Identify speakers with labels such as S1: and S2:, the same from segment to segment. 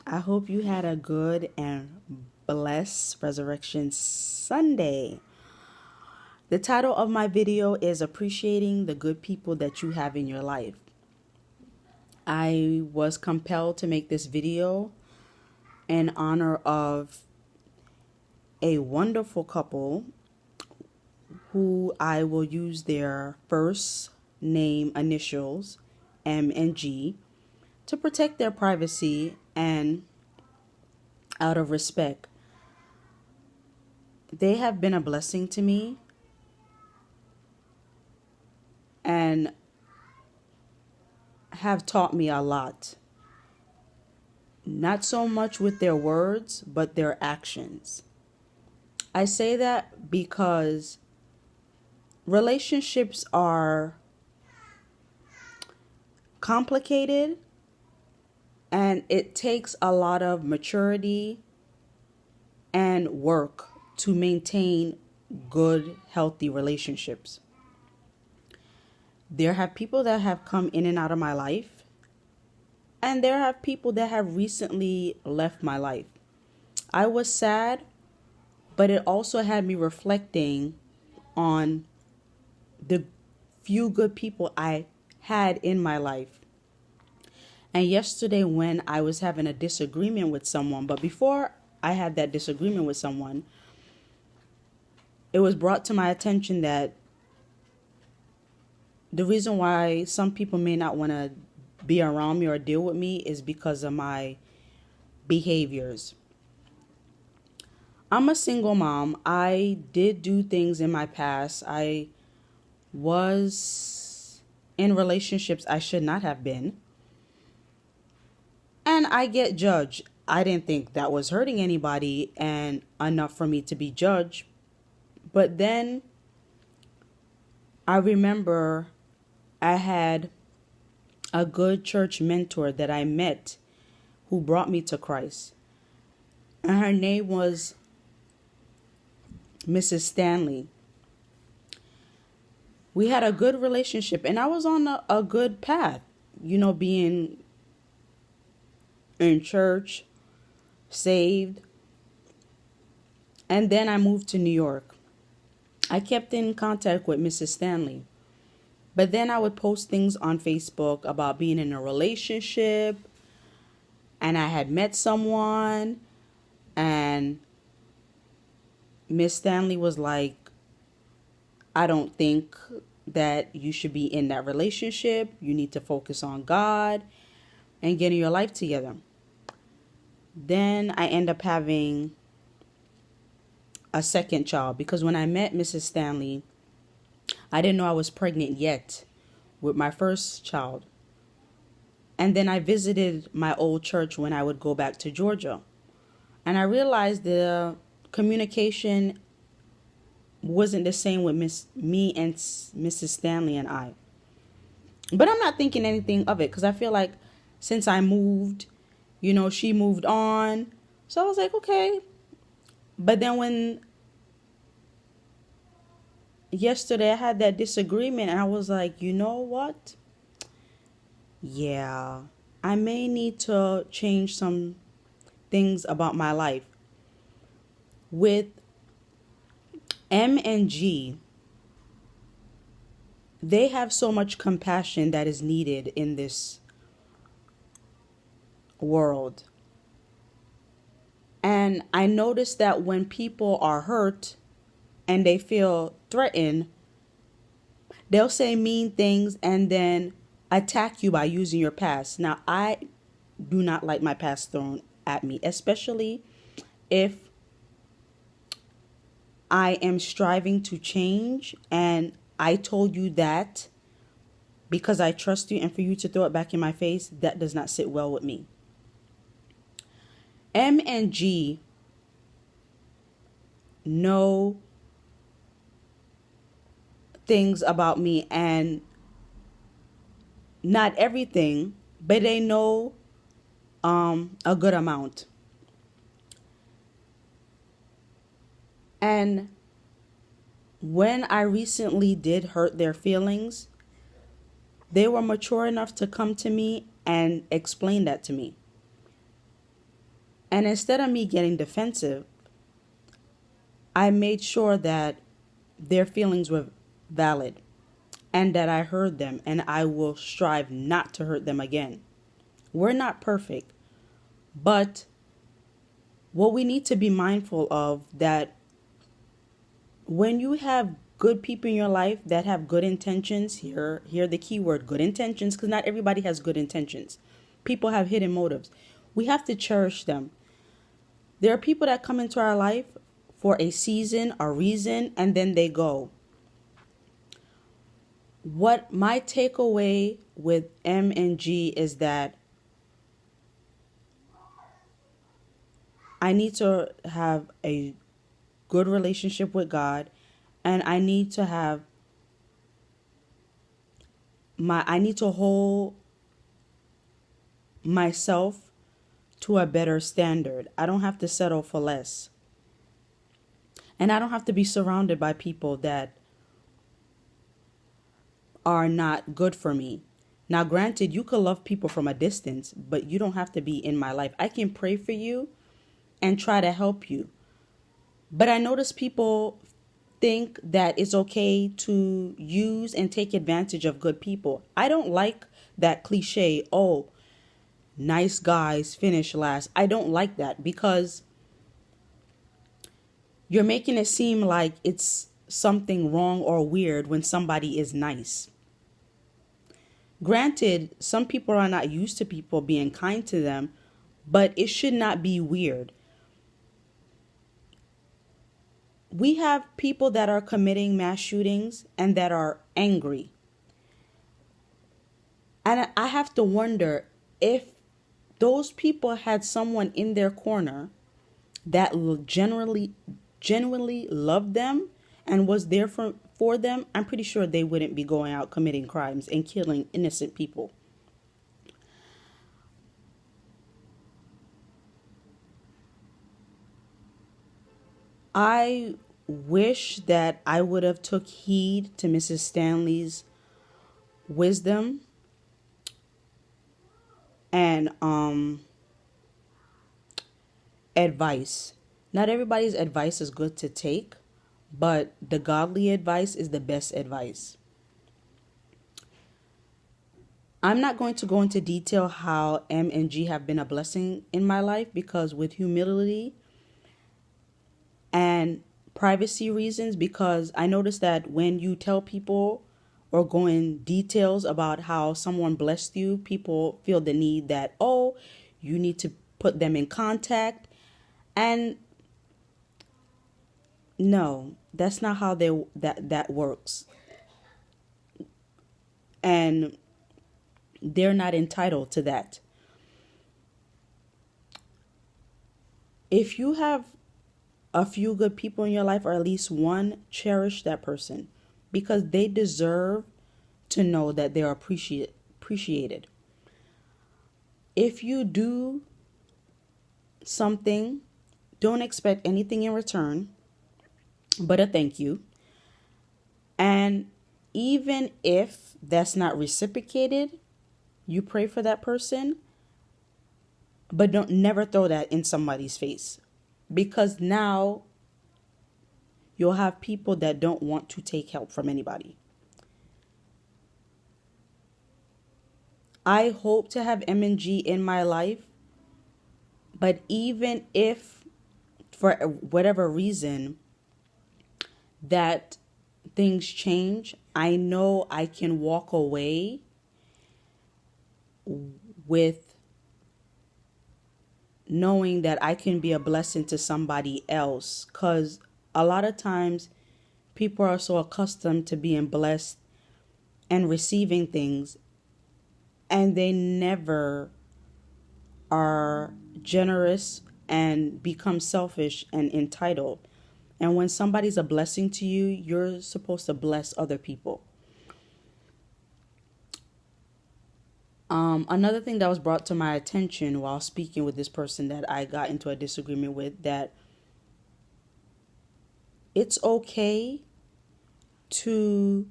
S1: I hope you had a good and blessed Resurrection Sunday. The title of my video is Appreciating the Good People That You Have in Your Life. I was compelled to make this video in honor of a wonderful couple who I will use their first name initials, M and G, to protect their privacy and out of respect. They have been a blessing to me and have taught me a lot. Not so much with their words, but their actions. I say that because relationships are complicated and it takes a lot of maturity and work to maintain good, healthy relationships. There have people that have come in and out of my life, and there have people that have recently left my life. I was sad, but it also had me reflecting on the few good people I had in my life. And yesterday when I was having a disagreement with someone, but before I had that disagreement with someone, it was brought to my attention that the reason why some people may not want to be around me or deal with me is because of my behaviors. I'm a single mom. I did do things in my past. I was in relationships I should not have been. And I get judged. I didn't think that was hurting anybody and enough for me to be judged. But then I remember I had a good church mentor that I met who brought me to Christ. And her name was Mrs. Stanley. We had a good relationship and I was on a good path, being in church, saved. And then I moved to New York. I kept in contact with Mrs. Stanley. But then I would post things on Facebook about being in a relationship and I had met someone and Miss Stanley was like, I don't think that you should be in that relationship. You need to focus on God and getting your life together. Then I end up having a second child because when I met Mrs. Stanley, I didn't know I was pregnant yet with my first child. And then I visited my old church when I would go back to Georgia. And I realized the communication wasn't the same with me and Mrs. Stanley and I. But I'm not thinking anything of it because I feel like since I moved, she moved on. So I was like, okay. But then when yesterday I had that disagreement and I was like, you know what? Yeah, I may need to change some things about my life. With M and G, they have so much compassion that is needed in this world. And I noticed that when people are hurt and they feel threatened, they'll say mean things and then attack you by using your past. Now, I do not like my past thrown at me, especially if I am striving to change and I told you that because I trust you, and for you to throw it back in my face, that does not sit well with me. M and G know things about me, and not everything, but they know a good amount. And when I recently did hurt their feelings, they were mature enough to come to me and explain that to me. And instead of me getting defensive, I made sure that their feelings were valid and that I heard them, and I will strive not to hurt them again. We're not perfect, but what we need to be mindful of that when you have good people in your life that have good intentions, hear the key word, good intentions, because not everybody has good intentions. People have hidden motives. We have to cherish them. There are people that come into our life for a season, a reason, and then they go. What my takeaway with M and G is that I need to have a good relationship with God, and I need to hold myself to a better standard. I don't have to settle for less. And I don't have to be surrounded by people that are not good for me. Now, granted, you could love people from a distance, but you don't have to be in my life. I can pray for you and try to help you. But I notice people think that it's okay to use and take advantage of good people. I don't like that cliche, oh, nice guys finish last. I don't like that because you're making it seem like it's something wrong or weird when somebody is nice. Granted, some people are not used to people being kind to them, but it should not be weird. We have people that are committing mass shootings and that are angry. And I have to wonder if those people had someone in their corner that genuinely loved them and was there for them, I'm pretty sure they wouldn't be going out committing crimes and killing innocent people. I wish that I would have took heed to Mrs. Stanley's wisdom and advice. Not everybody's advice is good to take, but the godly advice is the best advice. I'm not going to go into detail how M and G have been a blessing in my life because with humility and privacy reasons, because I noticed that when you tell people or go in details about how someone blessed you, people feel the need that, oh, you need to put them in contact. And no, that's not how that works. And they're not entitled to that. If you have a few good people in your life, or at least one, cherish that person because they deserve to know that they are appreciated. If you do something, don't expect anything in return but a thank you. And even if that's not reciprocated, you pray for that person, but don't never throw that in somebody's face because now you'll have people that don't want to take help from anybody. I hope to have M&G in my life, but even if for whatever reason that things change, I know I can walk away with knowing that I can be a blessing to somebody else. Because a lot of times people are so accustomed to being blessed and receiving things, and they never are generous and become selfish and entitled. And when somebody's a blessing to you, you're supposed to bless other people. Another thing that was brought to my attention while speaking with this person that I got into a disagreement with, that it's okay to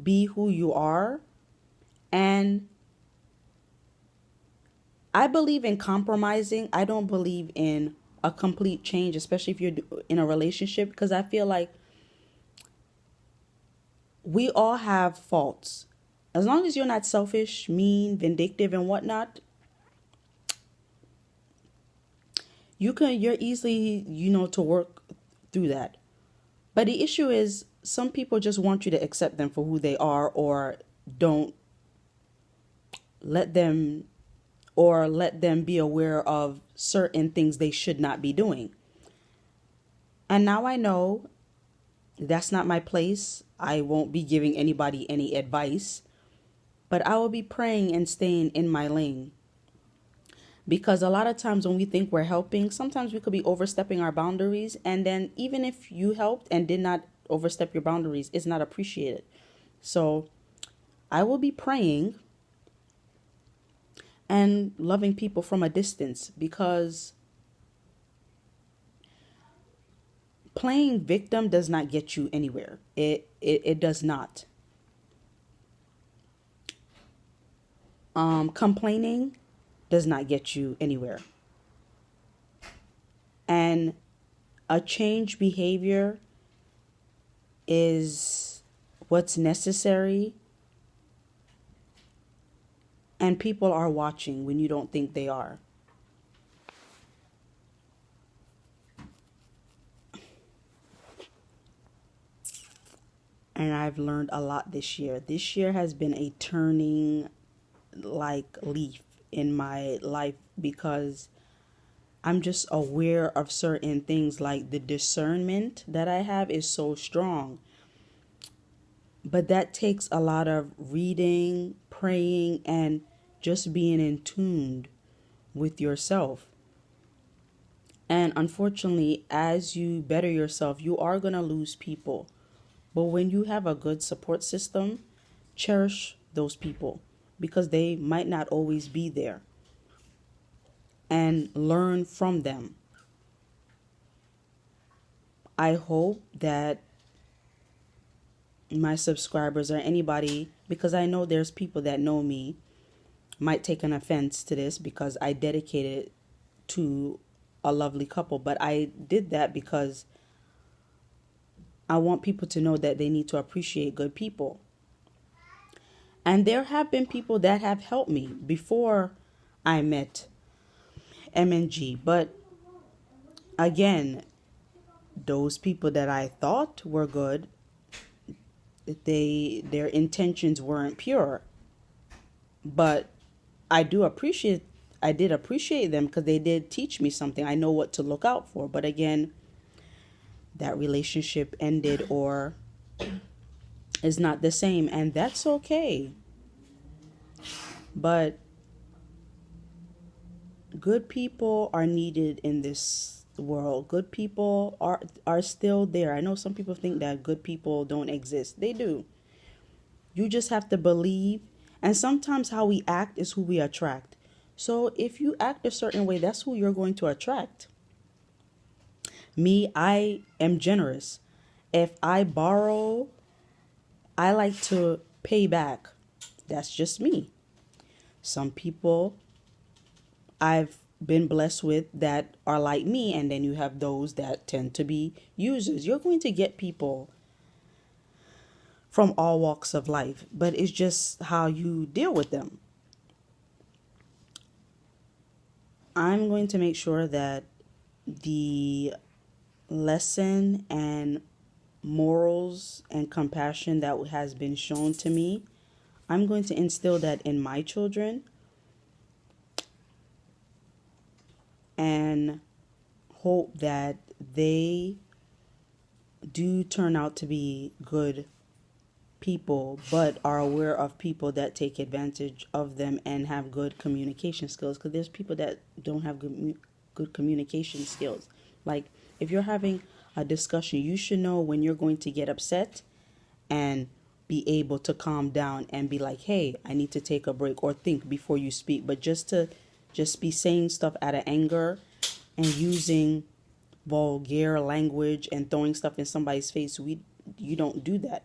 S1: be who you are and I believe in compromising. I don't believe in a complete change, especially if you're in a relationship, because I feel like we all have faults. As long as you're not selfish, mean, vindictive, and whatnot, you're easily, to work through that. But the issue is some people just want you to accept them for who they are, or don't let them let them be aware of certain things they should not be doing. And now I know that's not my place. I won't be giving anybody any advice, but I will be praying and staying in my lane. Because a lot of times when we think we're helping, sometimes we could be overstepping our boundaries. And then even if you helped and did not overstep your boundaries, it's not appreciated. So I will be praying and loving people from a distance, because playing victim does not get you anywhere. It does not. Complaining does not get you anywhere. And a changed behavior is what's necessary. And people are watching when you don't think they are. And I've learned a lot this year. This year has been a turning leaf in my life, because I'm just aware of certain things. Like the discernment that I have is so strong. But that takes a lot of reading, praying, and just being in tune with yourself. And unfortunately, as you better yourself, you are going to lose people. But when you have a good support system, cherish those people, because they might not always be there. And learn from them. I hope that my subscribers or anybody, because I know there's people that know me, might take an offense to this, because I dedicated it to a lovely couple. But I did that because I want people to know that they need to appreciate good people. And there have been people that have helped me before I met MNG. But again, those people that I thought were good, their intentions weren't pure. But I did appreciate them, because they did teach me something. I know what to look out for. But again, that relationship ended or is not the same, and that's okay. But good people are needed in this world. Good people are still there. I know some people think that good people don't exist. They do. You just have to believe. And sometimes how we act is who we attract. So if you act a certain way, that's who you're going to attract. Me, I am generous. If I borrow, I like to pay back. That's just me. Some people I've been blessed with that are like me, and then you have those that tend to be users. You're going to get people from all walks of life, but it's just how you deal with them. I'm going to make sure that the lesson and morals and compassion that has been shown to me, I'm going to instill that in my children, and hope that they do turn out to be good people, but are aware of people that take advantage of them and have good communication skills. Because there's people that don't have good communication skills. Like if you're having a discussion, you should know when you're going to get upset and be able to calm down and be like, hey, I need to take a break, or think before you speak. But just be saying stuff out of anger and using vulgar language and throwing stuff in somebody's face, you don't do that.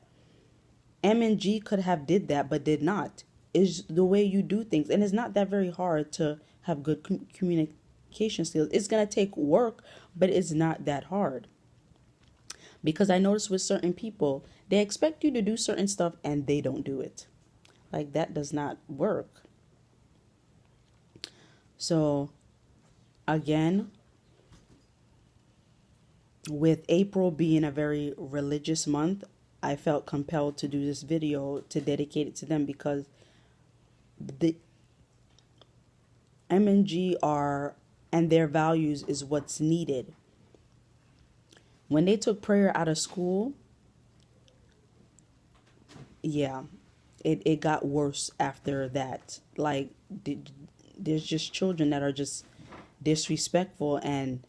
S1: M and G could have did that, but did not. is the way you do things. And it's not that very hard to have good communication skills. It's going to take work, but it's not that hard. Because I notice with certain people, they expect you to do certain stuff and they don't do it. Like, that does not work. So, again, with April being a very religious month, I felt compelled to do this video to dedicate it to them, because the MNG are, and their values is what's needed. When they took prayer out of school, yeah, it got worse after that. Like, there's just children that are just disrespectful, and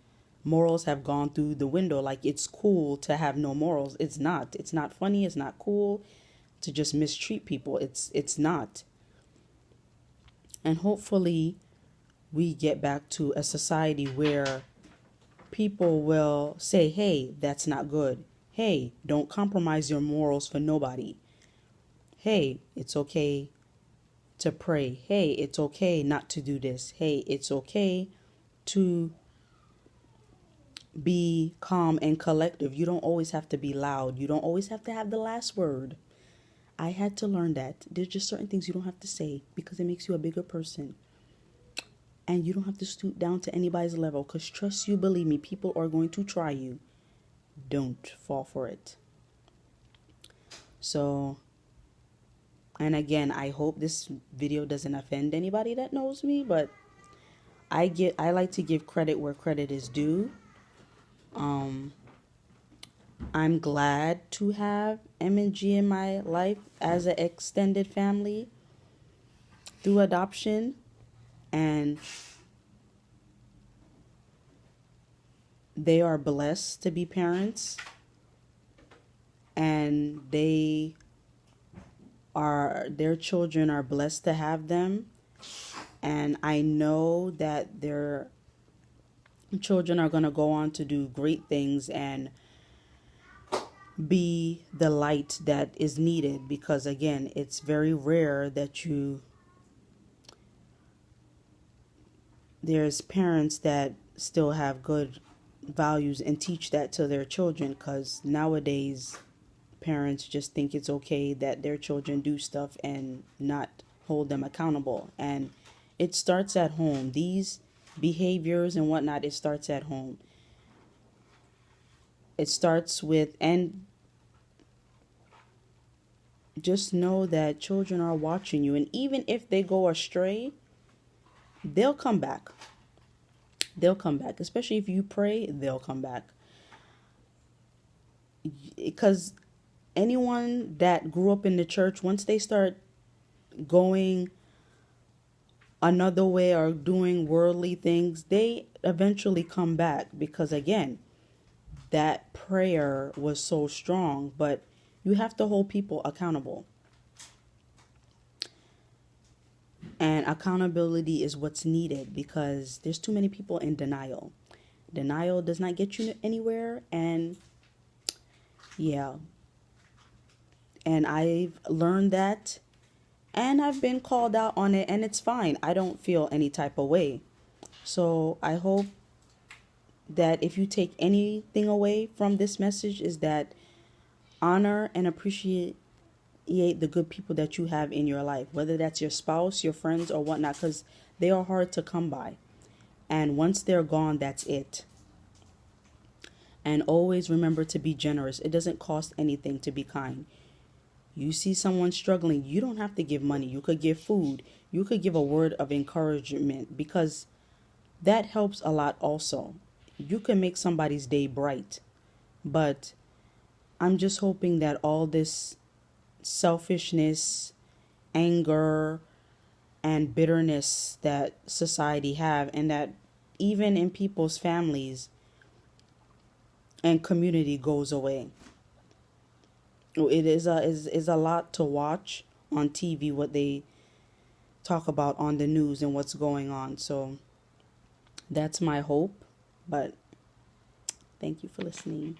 S1: morals have gone through the window. Like, it's cool to have no morals. It's not. It's not funny. It's not cool to just mistreat people. It's not. And hopefully we get back to a society where people will say, hey, that's not good. Hey, don't compromise your morals for nobody. Hey, it's okay to pray. Hey, it's okay not to do this. Hey, it's okay to be calm and collective. You don't always have to be loud. You don't always have to have the last word. I had to learn that. There's just certain things you don't have to say, because it makes you a bigger person. And you don't have to stoop down to anybody's level, because trust you, believe me, people are going to try you. Don't fall for it. So, and again, I hope this video doesn't offend anybody that knows me, but I like to give credit where credit is due. I'm glad to have M&G in my life as an extended family through adoption, and they are blessed to be parents, and their children are blessed to have them. And I know that their children are going to go on to do great things and be the light that is needed, because again, it's very rare that there's parents that still have good values and teach that to their children, because nowadays parents just think it's okay that their children do stuff and not hold them accountable. And it starts at home. These behaviors and whatnot, it starts at home. It starts with, and just know that children are watching you, and even if they go astray, they'll come back. They'll come back. Especially if you pray, they'll come back. Because anyone that grew up in the church, once they start going another way or doing worldly things, they eventually come back, because again, that prayer was so strong. But you have to hold people accountable. And accountability is what's needed, because there's too many people in denial. Denial does not get you anywhere. And yeah. And I've learned that, and I've been called out on it, and it's fine. I don't feel any type of way. So I hope that if you take anything away from this message, is that honor and appreciate the good people that you have in your life, whether that's your spouse, your friends, or whatnot, because they are hard to come by. And once they're gone, that's it. And always remember to be generous. It doesn't cost anything to be kind. You see someone struggling, you don't have to give money. You could give food. You could give a word of encouragement, because that helps a lot also. You can make somebody's day bright. But I'm just hoping that all this selfishness, anger, and bitterness that society have, and that even in people's families and community, goes away. It is a lot to watch on TV, what they talk about on the news and what's going on. So that's my hope. But thank you for listening.